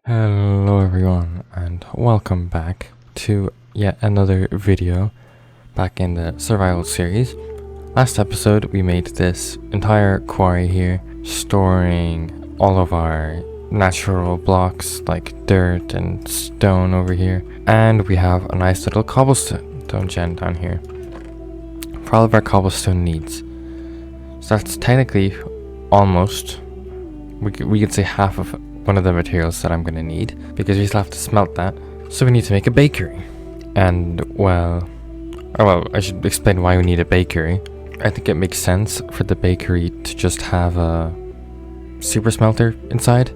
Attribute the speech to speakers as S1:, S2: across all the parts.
S1: Hello everyone and welcome back to yet another video back in the survival series. Last episode we made this entire quarry here, storing all of our natural blocks like dirt and stone over here, and we have a nice little cobblestone gen down here for all of our cobblestone needs. So that's technically almost, we could say half of one of the materials that I'm gonna need, because we still have to smelt that. So we need to make a bakery. And well, I should explain why we need a bakery. I think it makes sense for the bakery to just have a super smelter inside.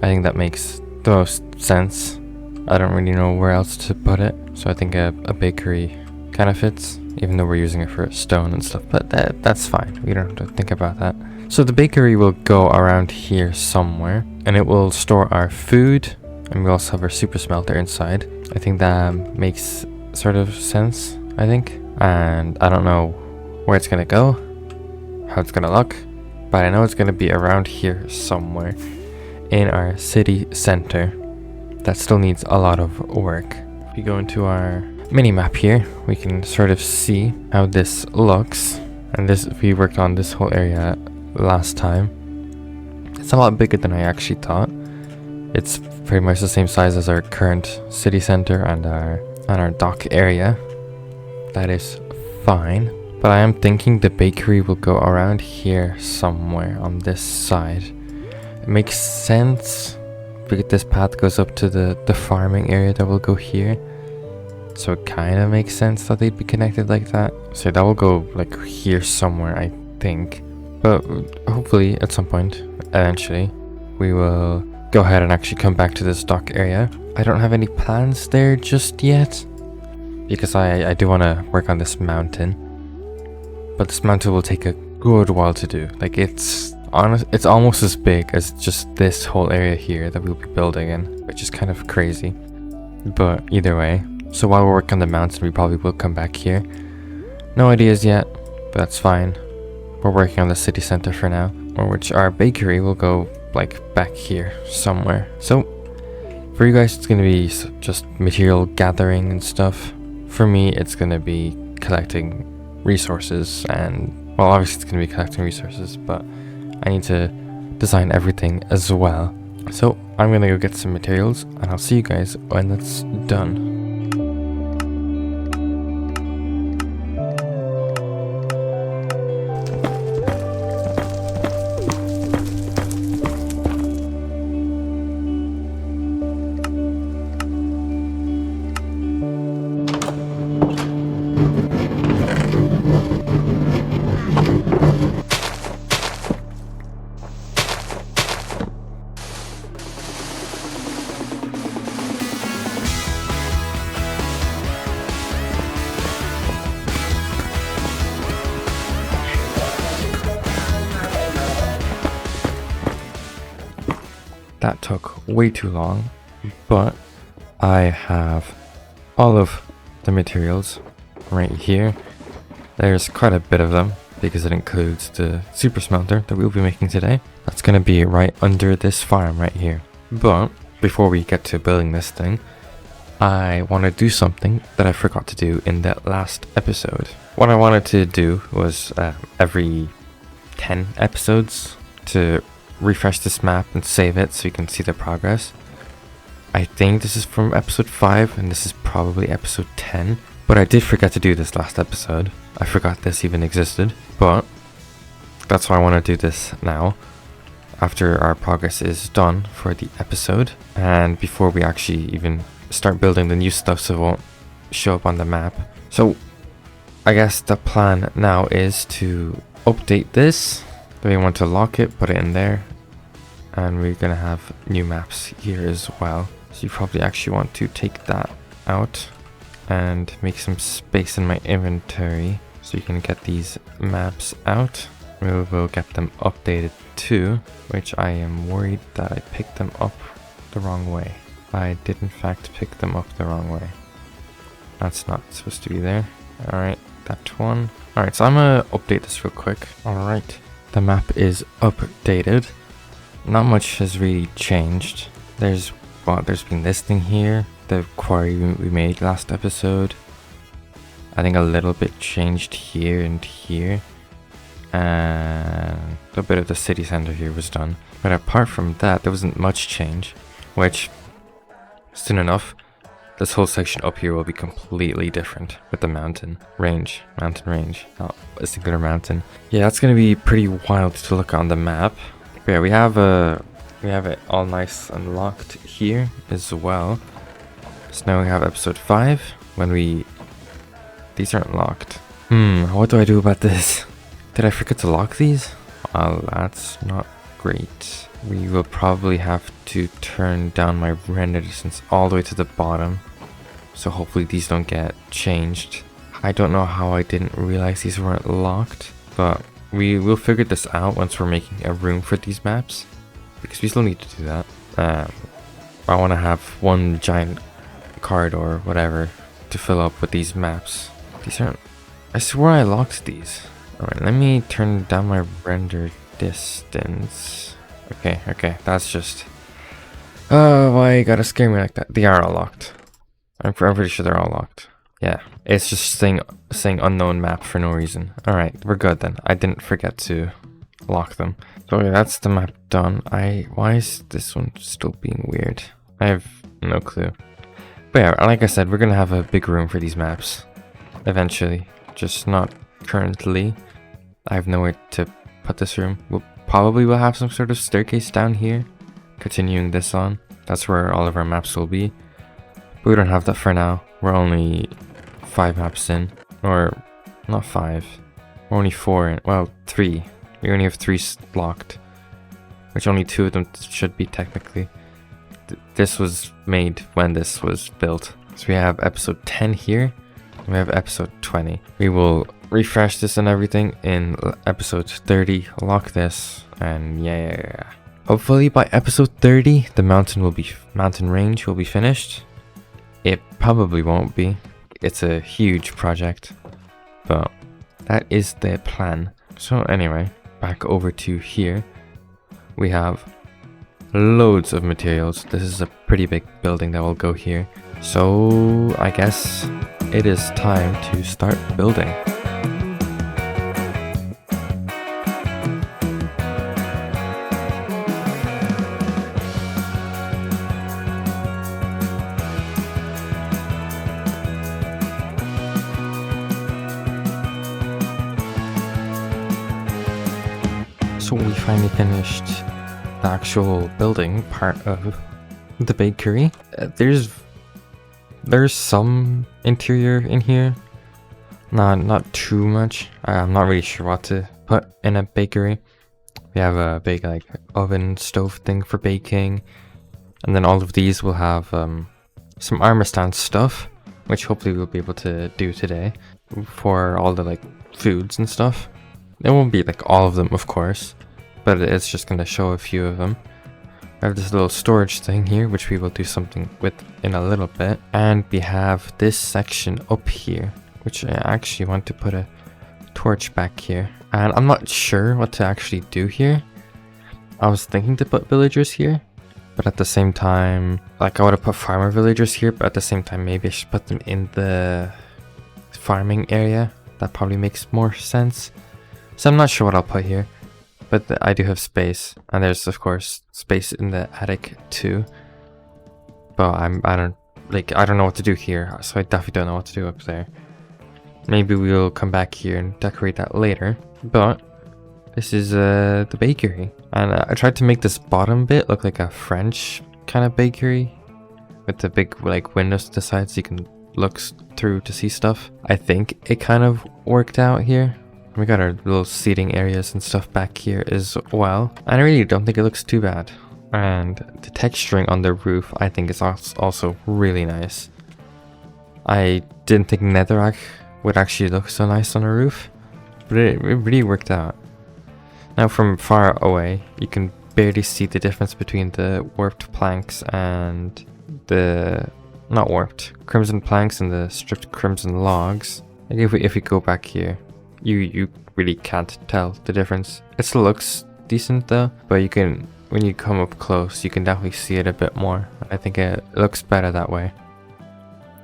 S1: I think that makes the most sense. I don't really know where else to put it, so I think a bakery kind of fits, even though we're using it for stone and stuff, but that's fine. We don't have to think about that. So the bakery will go around here somewhere, and it will store our food, and we also have our super smelter inside. I think that makes sort of sense, I think. And I don't know where it's gonna go, how it's gonna look, but I know it's gonna be around here somewhere in our city center. That still needs a lot of work. If we go into our mini map here, we can sort of see how this looks. And this, we worked on this whole area last time. It's a lot bigger than I actually thought. It's pretty much the same size as our current city center and our dock area. That is fine. But I am thinking the bakery will go around here somewhere on this side. It makes sense because this path goes up to the farming area that will go here. So it kind of makes sense that they'd be connected like that. So that will go like here somewhere, I think. But hopefully at some point, eventually, we will go ahead and actually come back to this dock area. I don't have any plans there just yet, because I do want to work on this mountain. But this mountain will take a good while to do. Like it's almost as big as just this whole area here that we'll be building in, which is kind of crazy. But either way, so while we're working on the mountain, we probably will come back here. No ideas yet, but that's fine. We're working on the city center for now, or which our bakery will go like back here somewhere. So for you guys, it's gonna be just material gathering and stuff. For me, it's gonna be collecting resources, and well, obviously it's gonna be collecting resources, but I need to design everything as well. So I'm gonna go get some materials, and I'll see you guys when that's done. That took way too long, but I have all of the materials right here. There's quite a bit of them because it includes the super smelter that we'll be making today. That's going to be right under this farm right here. But before we get to building this thing, I want to do something that I forgot to do in that last episode. What I wanted to do was every 10 episodes to refresh this map and save it so you can see the progress. I think this is from episode 5 and this is probably episode 10, but I did forget to do this last episode. I forgot this even existed, but that's why I want to do this now after our progress is done for the episode and before we actually even start building the new stuff so it won't show up on the map. So I guess the plan now is to update this. We want to lock it, put it in there, and we're gonna have new maps here as well. So you probably actually want to take that out and make some space in my inventory so you can get these maps out. We will get them updated too, which I am worried that I picked them up the wrong way. I did in fact pick them up the wrong way. That's not supposed to be there. Alright, that one. Alright, so I'm gonna update this real quick. Alright. The map is updated. Not much has really changed. There's But there's been this thing here, the quarry we made last episode. I think a little bit changed here and here. And a bit of the city center here was done. But apart from that, there wasn't much change. Which, soon enough, this whole section up here will be completely different with the mountain range, not a singular mountain. Yeah, that's gonna be pretty wild to look on the map. But yeah, we have it all nice and locked here as well. So now we have episode 5 when these aren't locked. What do I do about this? Did I forget to lock these? Well, that's not great. We will probably have to turn down my render distance all the way to the bottom. So hopefully these don't get changed. I don't know how I didn't realize these weren't locked. But we will figure this out once we're making a room for these maps. Because we still need to do that. I want to have one giant corridor or whatever to fill up with these maps. These aren't... I swear I locked these. Alright, let me turn down my render distance. Okay, that's just... Oh, why you gotta scare me like that? They are all locked. I'm pretty sure they're all locked. Yeah, it's just saying unknown map for no reason. Alright, we're good then. I didn't forget to lock them. So yeah, that's the map done. Why is this one still being weird? I have no clue. But yeah, like I said, we're gonna have a big room for these maps. Eventually. Just not currently. I have nowhere to put this room. We'll probably have some sort of staircase down here. Continuing this on. That's where all of our maps will be. But we don't have that for now. We're only 5 maps in. Or, not 5. We're only 4 in. Well, 3. We only have 3 locked. Which only 2 of them should be technically. This was made when this was built. So we have episode 10 here. And we have episode 20. We will refresh this and everything in episode 30. Lock this. And yeah. Hopefully by episode 30, the mountain range will be finished. It probably won't be. It's a huge project. But that is the plan. So anyway, back over to here. We have loads of materials. This is a pretty big building that will go here. So I guess it is time to start building. So we finally finished the actual building part of the bakery. There's some interior in here. Not too much. I'm not really sure what to put in a bakery. We have a big like oven stove thing for baking. And then all of these will have some armor stand stuff, which hopefully we'll be able to do today for all the like foods and stuff. It won't be like all of them, of course, but it's just going to show a few of them. We have this little storage thing here, which we will do something with in a little bit. And we have this section up here, which I actually want to put a torch back here. And I'm not sure what to actually do here. I was thinking to put villagers here, but at the same time, like I would have put farmer villagers here, but at the same time, maybe I should put them in the farming area. That probably makes more sense. So I'm not sure what I'll put here, but I do have space, and there's of course space in the attic too. But I don't know what to do here, so I definitely don't know what to do up there. Maybe we'll come back here and decorate that later. But this is the bakery, and I tried to make this bottom bit look like a French kind of bakery with the big like windows to the side so you can look through to see stuff. I think it kind of worked out here. We got our little seating areas and stuff back here as well. And I really don't think it looks too bad. And the texturing on the roof I think is also really nice. I didn't think netherrack would actually look so nice on a roof, but it really worked out. Now from far away, you can barely see the difference between the warped planks and the... not warped, crimson planks and the stripped crimson logs. Like if we go back here, you really can't tell the difference. It still looks decent though, but you can when you come up close, you can definitely see it a bit more. I think it looks better that way.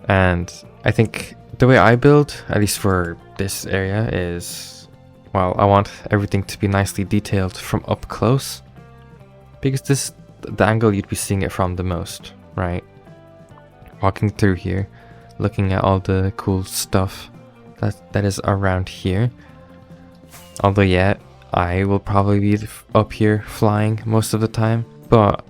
S1: And I think the way I build, at least for this area, is, well, I want everything to be nicely detailed from up close, because this is the angle you'd be seeing it from the most, right? Walking through here, looking at all the cool stuff that is around here. Although yeah, I will probably be up here flying most of the time, but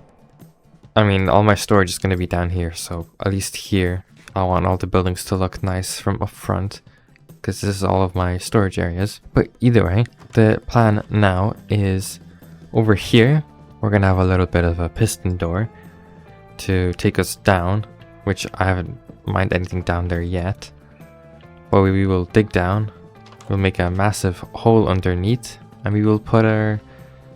S1: I mean, all my storage is going to be down here, so at least here I want all the buildings to look nice from up front, because this is all of my storage areas. But either way, the plan now is over here we're going to have a little bit of a piston door to take us down, which I haven't mined anything down there yet. But we will dig down, we'll make a massive hole underneath, and we will put our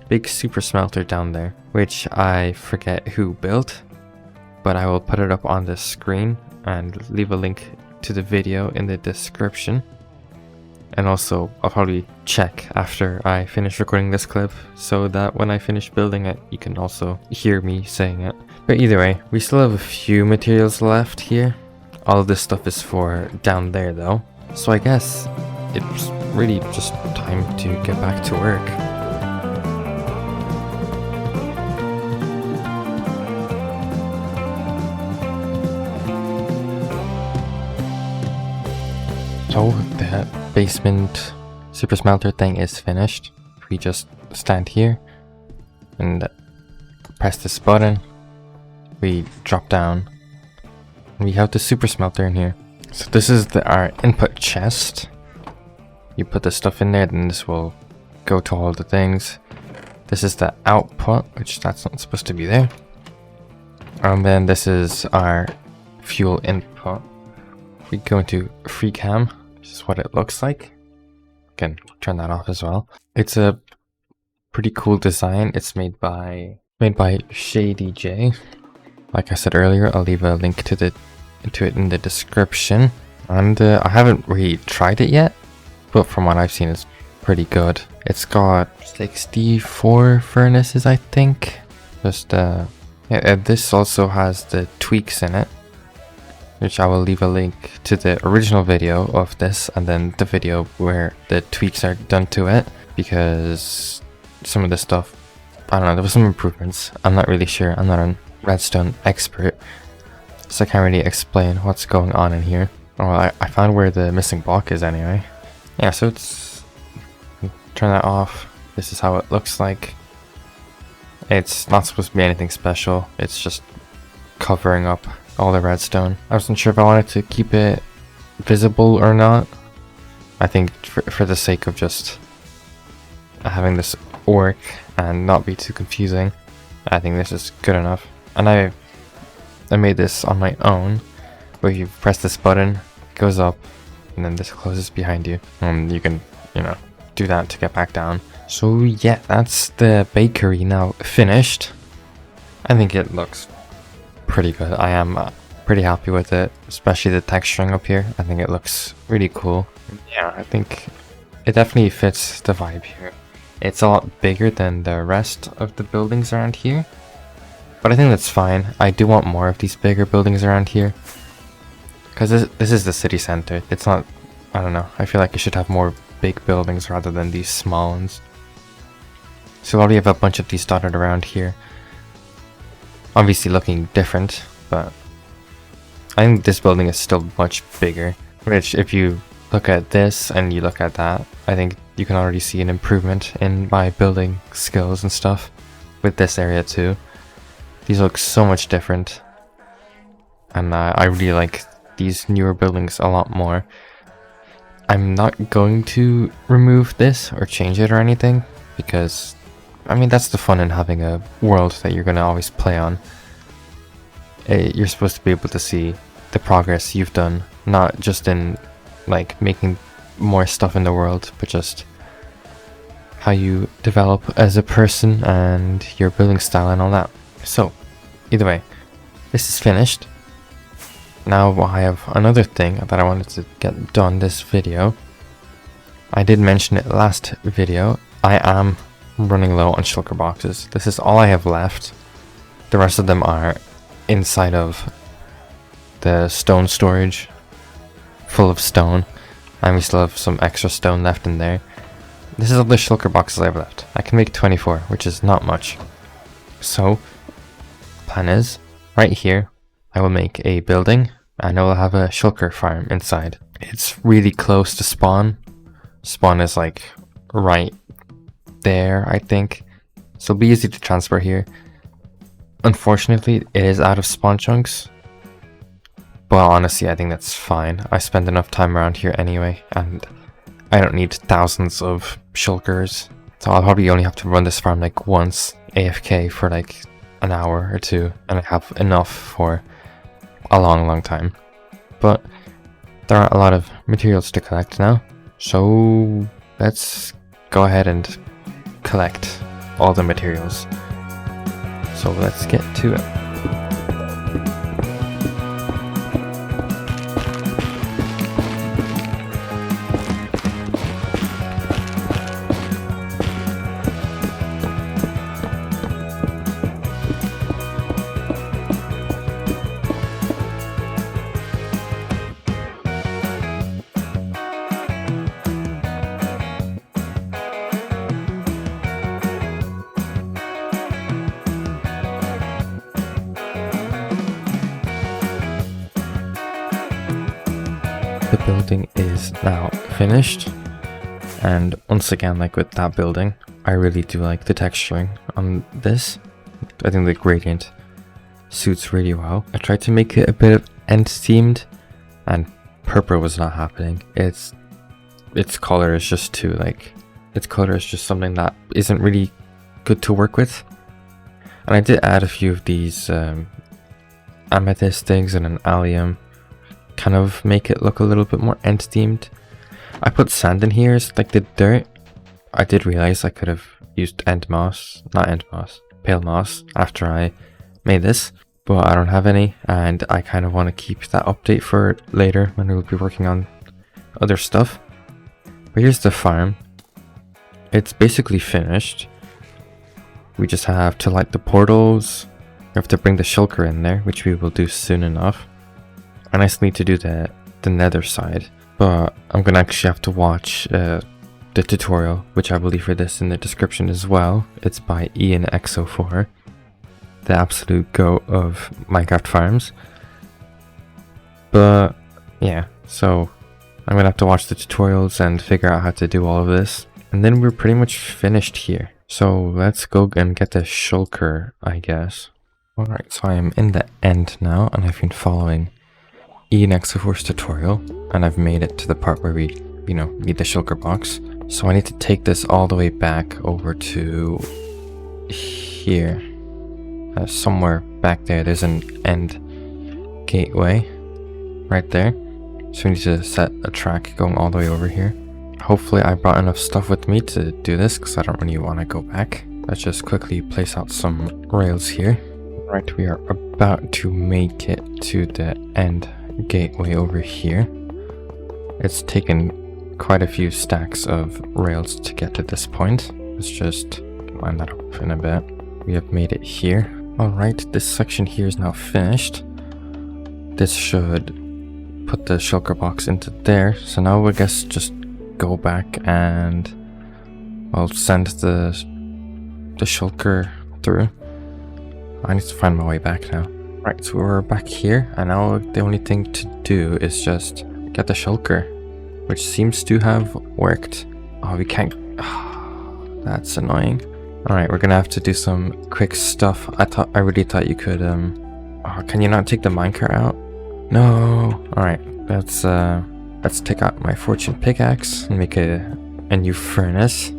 S1: big super smelter down there, which I forget who built, but I will put it up on the screen and leave a link to the video in the description. And also I'll probably check after I finish recording this clip, so that when I finish building it you can also hear me saying it. But either way, we still have a few materials left here. All of this stuff is for down there though, so I guess it's really just time to get back to work. So the basement super smelter thing is finished. We just stand here and press this button, we drop down, and we have the super smelter in here. So this is our input chest. You put the stuff in there, then this will go to all the things. This is the output, which that's not supposed to be there. And then this is our fuel input. We go into free cam. This is what it looks like. Can turn that off as well. It's a pretty cool design. It's made by Shady J. Like I said earlier, I'll leave a link to it in the description. And I haven't really tried it yet, but from what I've seen, it's pretty good. It's got 64 furnaces, I think. Just yeah, this also has the tweaks in it, which I will leave a link to the original video of this and then the video where the tweaks are done to it, because some of the stuff, I don't know, there was some improvements. I'm not really sure. I'm not a redstone expert, so I can't really explain what's going on in here. Well, I found where the missing block is anyway. Yeah, so it's, turn that off. This is how it looks like. It's not supposed to be anything special. It's just covering up all the redstone. I wasn't sure if I wanted to keep it visible or not. I think for the sake of just having this work and not be too confusing, I think this is good enough. And I made this on my own, where you press this button, it goes up, and then this closes behind you, and you can, you know, do that to get back down. So yeah, that's the bakery now finished. I think it looks pretty good. I am pretty happy with it, especially the texturing up here. I think it looks really cool. Yeah, I think it definitely fits the vibe here. It's a lot bigger than the rest of the buildings around here, but I think that's fine. I do want more of these bigger buildings around here, because this is the city center. It's not, I don't know, I feel like it should have more big buildings rather than these small ones. So we already have a bunch of these dotted around here, obviously looking different, but I think this building is still much bigger, which if you look at this and you look at that, I think you can already see an improvement in my building skills and stuff with this area too. These look so much different, and I really like these newer buildings a lot more. I'm not going to remove this or change it or anything, because I mean, that's the fun in having a world that you're going to always play on. You're supposed to be able to see the progress you've done, not just in like making more stuff in the world, but just how you develop as a person and your building style and all that. So either way, this is finished. Now I have another thing that I wanted to get done this video. I did mention it last video. I am I'm running low on shulker boxes. This is all I have left. The rest of them are inside of the stone storage, full of stone, and we still have some extra stone left in there. This is all the shulker boxes I have left. I can make 24, which is not much. So, plan is, right here, I will make a building, and I will have a shulker farm inside. It's really close to spawn. Spawn is like right there, I think. So it'll be easy to transfer here. Unfortunately, it is out of spawn chunks. But honestly, I think that's fine. I spend enough time around here anyway, and I don't need thousands of shulkers. So I'll probably only have to run this farm like once, AFK for like an hour or two, and I have enough for a long time. But there aren't a lot of materials to collect now, so let's go ahead and collect all the materials. So let's get to it. The building is now finished, and once again, like with that building, I really do like the texturing on this. I think the gradient suits really well. I tried to make it a bit of end themed, and purple was not happening. Its color is just too its color is just something that isn't really good to work with. And I did add a few of these amethyst things and an allium, kind of make it look a little bit more end themed. I put sand in here as like the dirt. I did realize I could have used pale moss after I made this, but I don't have any, and I kind of want to keep that update for later when we'll be working on other stuff. But here's the farm. It's basically finished. We just have to light the portals. We have to bring the shulker in there, which we will do soon enough. And I still need to do the nether side, but I'm gonna actually have to watch the tutorial, which I will leave for this in the description as well. It's by IanXO4, the absolute goat of Minecraft farms. But yeah, so I'm gonna have to watch the tutorials and figure out how to do all of this, and then we're pretty much finished here. So let's go and get the shulker, I guess. Alright, so I am in the end now, and I've been following IanXO4's tutorial, and I've made it to the part where we, need the shulker box. So I need to take this all the way back over to here. Somewhere back there, there's an end gateway right there. So we need to set a track going all the way over here. Hopefully I brought enough stuff with me to do this, because I don't really want to go back. Let's just quickly place out some rails here. Right, we are about to make it to the end gateway over here. It's taken quite a few stacks of rails to get to this point. Let's just line that up in a bit. We have made it here. Alright, this section here is now finished. This should put the shulker box into there. So now I guess just go back and I'll send the shulker through. I need to find my way back now. Right, so we're back here, and now the only thing to do is just get the shulker, which seems to have worked. Oh, we can't. Oh, that's annoying. Alright, we're gonna have to do some quick stuff. I really thought you could, oh, can you not take the minecart out? No. Alright, let's take out my fortune pickaxe and make a new furnace.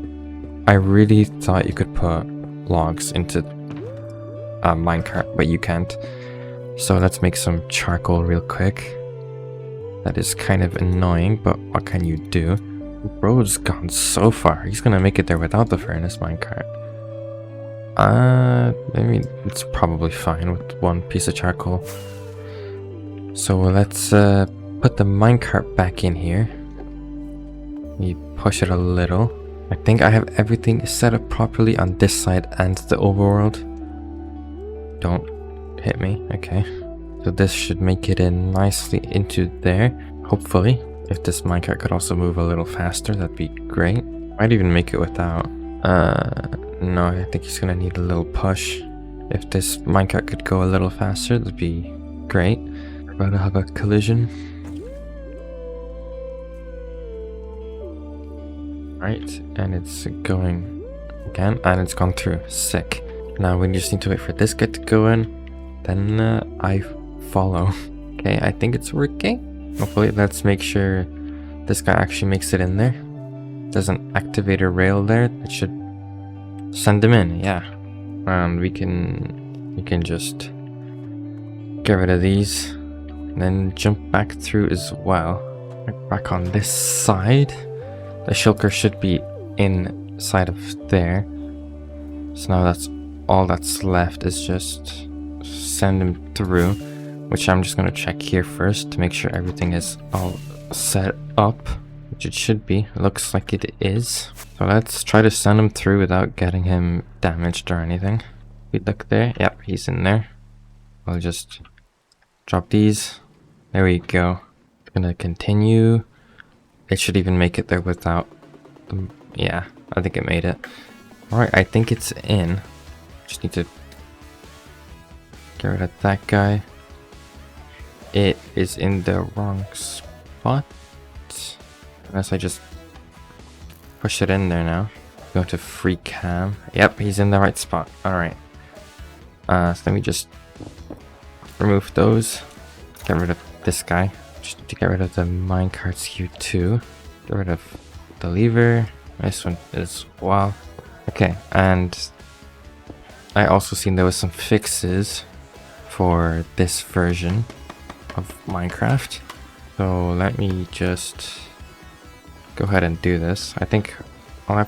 S1: I really thought you could put logs into a minecart, but you can't. So let's make some charcoal real quick. That is kind of annoying, but what can you do? Bro's gone so far. He's gonna make it there without the furnace minecart. I mean, it's probably fine with one piece of charcoal. So let's put the minecart back in here. We push it a little. I think I have everything set up properly on this side and the overworld. Don't hit me. Okay. So this should make it in nicely into there. Hopefully. If this minecart could also move a little faster, that'd be great. Might even make it without. No, I think he's gonna need a little push. If this minecart could go a little faster, that'd be great. We're about to have a collision. Right, and it's going again, and it's gone through. Sick. Now we just need to wait for this guy to go in, then I follow. Okay, I think it's working. Hopefully, let's make sure this guy actually makes it in there. There's an activator rail there that should send him in. Yeah, and we can just get rid of these, and then jump back through as well. Back on this side. The shulker should be inside of there. So now that's all that's left is just send him through, which I'm just going to check here first to make sure everything is all set up, which it should be. It looks like it is. So let's try to send him through without getting him damaged or anything. We look there. Yep, he's in there. I'll just drop these. There we go. Gonna continue. It should even make it there without them. Yeah, I think it made it. Alright, I think it's in. Just need to get rid of that guy. It is in the wrong spot. Unless I just push it in there now. Go to free cam. Yep, he's in the right spot. Alright. So let me just remove those. Get rid of this guy. Just need to get rid of the minecarts here too. Get rid of the lever. This one as well. Okay, and I also seen there was some fixes for this version of Minecraft. So let me just go ahead and do this. I think I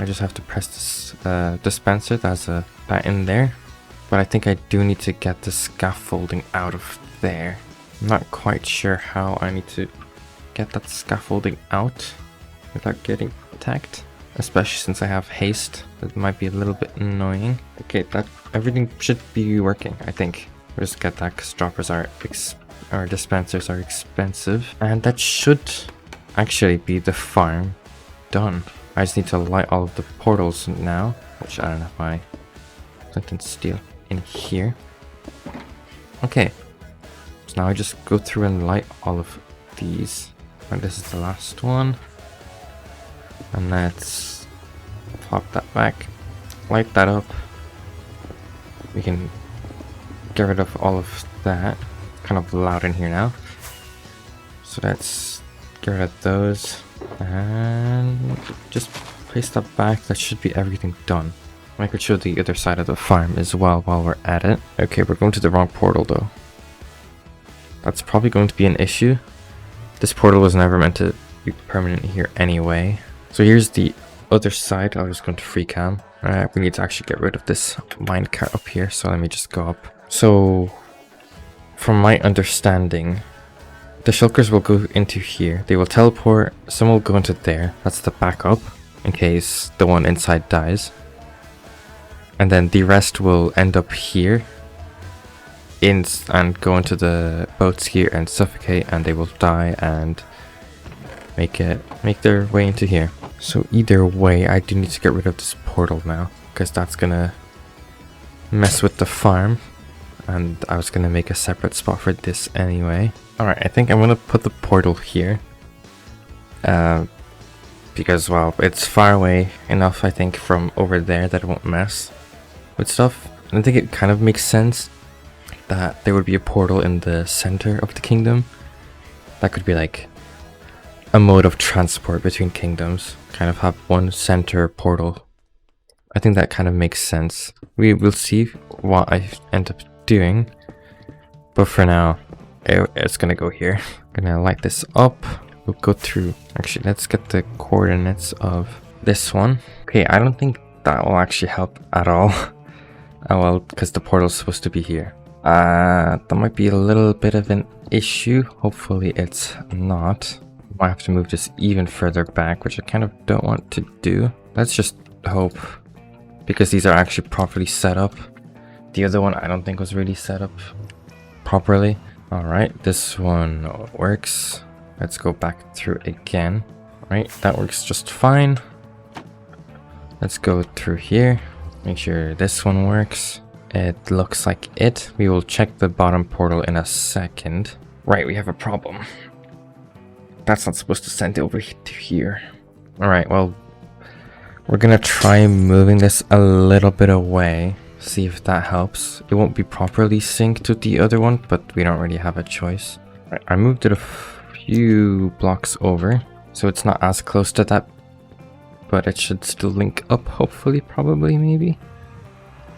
S1: just have to press this dispenser that's that in there. But I think I do need to get the scaffolding out of there. I'm not quite sure how I need to get that scaffolding out without getting attacked, especially since I have haste. That might be a little bit annoying. Okay, that everything should be working, I think. We'll just get that because droppers are or dispensers are expensive, and that should actually be the farm done. I just need to light all of the portals now, which I don't know if I can steal in here. Okay. So now I just go through and light all of these. And this is the last one. And let's pop that back. Light that up. We can get rid of all of that. It's kind of loud in here now. So let's get rid of those. And just place that back. That should be everything done. I could show the other side of the farm as well while we're at it. Okay, we're going to the wrong portal though. That's probably going to be an issue. This portal was never meant to be permanent here anyway. So here's the other side. I'll just go to free cam. Alright, we need to actually get rid of this minecart up here. So let me just go up. So from my understanding, the shulkers will go into here. They will teleport. Some will go into there. That's the backup in case the one inside dies. And then the rest will end up here. And go into the boats here and suffocate, and they will die and make their way into here. So either way, I do need to get rid of this portal now, because that's gonna mess with the farm, and I was gonna make a separate spot for this anyway. Alright, I think I'm gonna put the portal here, because well, it's far away enough I think from over there that it won't mess with stuff. And I think it kind of makes sense that there would be a portal in the center of the kingdom. That could be like a mode of transport between kingdoms. Kind of have one center portal. I think that kind of makes sense. We will see what I end up doing. But for now, it's gonna go here. Gonna light this up. We'll go through. Actually, let's get the coordinates of this one. Okay, I don't think that will actually help at all. Oh well, because the portal's supposed to be here. That might be a little bit of an issue. Hopefully it's not. Might have to move this even further back, which I kind of don't want to do. Let's just hope, because these are actually properly set up. The other one I don't think was really set up properly. Alright, this one works. Let's go back through again. Alright, that works just fine. Let's go through here. Make sure this one works. It looks like it. We will check the bottom portal in a second. Right, we have a problem. That's not supposed to send over to here. Alright, well, we're gonna try moving this a little bit away. See if that helps. It won't be properly synced with the other one, but we don't really have a choice. Right, I moved it a few blocks over, so it's not as close to that, but it should still link up, hopefully, probably, maybe.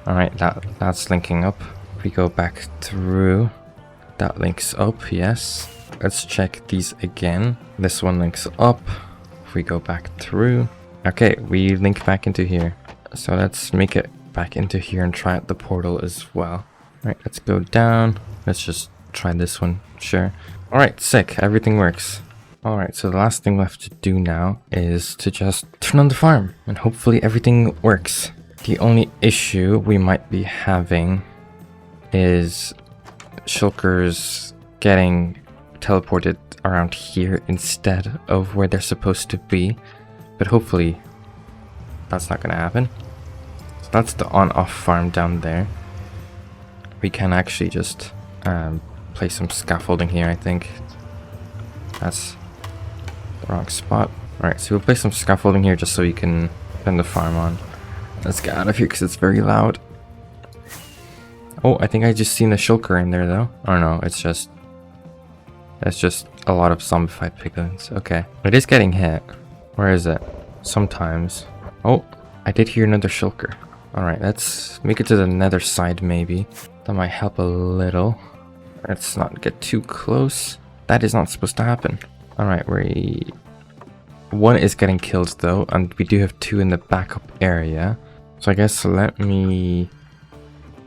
S1: Alright, that's linking up. If we go back through, that links up, yes. Let's check these again. This one links up. If we go back through. Okay, we link back into here. So let's make it back into here and try out the portal as well. Alright, let's go down. Let's just try this one, sure. Alright, sick, everything works. Alright, so the last thing left to do now is to just turn on the farm and hopefully everything works. The only issue we might be having is Shulkers getting teleported around here instead of where they're supposed to be, but hopefully that's not gonna happen. So that's the on-off farm down there. We can actually just place some scaffolding here. I think that's the wrong spot. Alright, so we'll place some scaffolding here just so you can turn the farm on. Let's get out of here because it's very loud. Oh, I think I just seen a shulker in there though. Oh no, it's just a lot of zombified piglins. Okay. It is getting hit. Where is it? Sometimes. Oh, I did hear another shulker. Alright, let's make it to the nether side maybe. That might help a little. Let's not get too close. That is not supposed to happen. Alright, one is getting killed though, and we do have two in the backup area. So I guess let me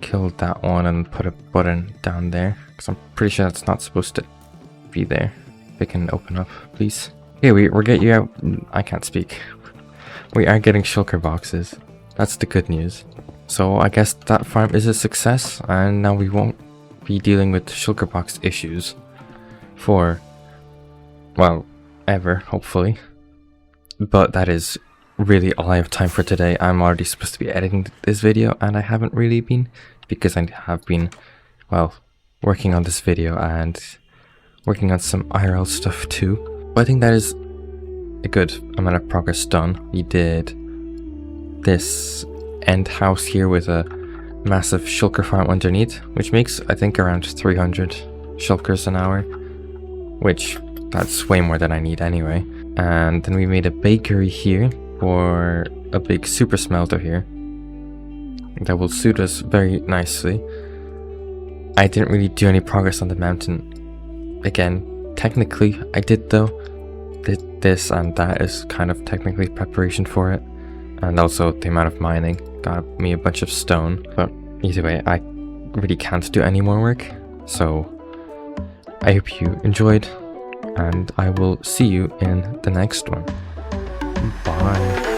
S1: kill that one and put a button down there, because I'm pretty sure that's not supposed to be there. If it can open up, please. Okay, we're getting you out. I can't speak. We are getting shulker boxes. That's the good news. So I guess that farm is a success, and now we won't be dealing with shulker box issues for, well, ever, hopefully. But that is really all I have time for today. I'm already supposed to be editing this video, and I haven't really been, because I have been, well, working on this video and working on some IRL stuff too. But I think that is a good amount of progress done. We did this end house here with a massive shulker farm underneath, which makes, I think, around 300 shulkers an hour, which that's way more than I need anyway. And then we made a bakery here for a big super smelter here that will suit us very nicely. I didn't really do any progress on the mountain. Again, technically I did though. This and that is kind of technically preparation for it. And also the amount of mining got me a bunch of stone. But either way, I really can't do any more work. So I hope you enjoyed, and I will see you in the next one. Bye.